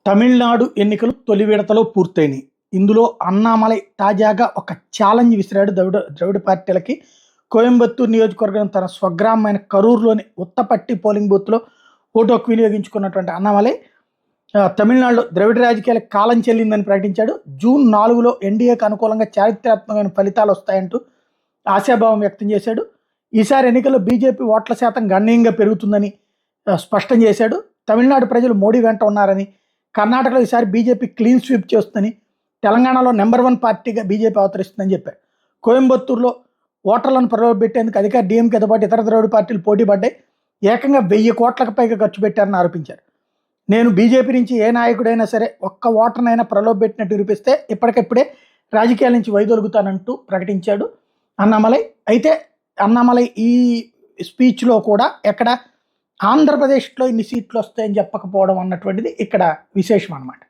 తమిళనాడు ఎన్నికలు తొలి విడతలో పూర్తయినాయి. ఇందులో అన్నామలై తాజాగా ఒక ఛాలెంజ్ విసిరాడు ద్రవిడ పార్టీలకి. కోయంబత్తూరు నియోజకవర్గం తన స్వగ్రామమైన కరూరులోని ఉత్తపట్టి పోలింగ్ బూత్లో ఓటు హక్కు వినియోగించుకున్నటువంటి అన్నామలై తమిళనాడులో ద్రవిడ రాజకీయాలకు కాలం చెల్లిందని ప్రకటించాడు. జూన్ 4లో ఎన్డీఏకు అనుకూలంగా చారిత్రాత్మకమైన ఫలితాలు వస్తాయంటూ ఆశాభావం వ్యక్తం చేశాడు. ఈసారి ఎన్నికల్లో బీజేపీ ఓట్ల శాతం గణనీయంగా పెరుగుతుందని స్పష్టం చేశాడు. తమిళనాడు ప్రజలు మోడీ వెంట ఉన్నారని, కర్ణాటకలో ఈసారి బీజేపీ క్లీన్ స్వీప్ చేస్తుందని, తెలంగాణలో నెంబర్ 1 పార్టీగా బీజేపీ అవతరిస్తుందని చెప్పారు. కోయంబత్తూరులో ఓటర్లను ప్రలోభపెట్టేందుకు అధికార డీఎంకేతో పాటు ఇతర ద్రవిడ పార్టీలు పోటీ పడ్డాయి. ఏకంగా 1000 కోట్లకు పైగా ఖర్చు పెట్టారని ఆరోపించారు. నేను బీజేపీ నుంచి ఏ నాయకుడైనా సరే ఒక్క ఓటర్నైనా ప్రలోభపెట్టినట్టు నిరూపిస్తే ఇప్పటికిప్పుడే రాజకీయాల నుంచి వైదొలుగుతానంటూ ప్రకటించాడు అన్నామలై. అయితే అన్నామలై ఈ స్పీచ్లో కూడా ఎక్కడ ఆంధ్రప్రదేశ్లో ఇన్ని సీట్లు వస్తాయని చెప్పకపోవడం అన్నటువంటిది ఇక్కడ విశేషం అన్నమాట.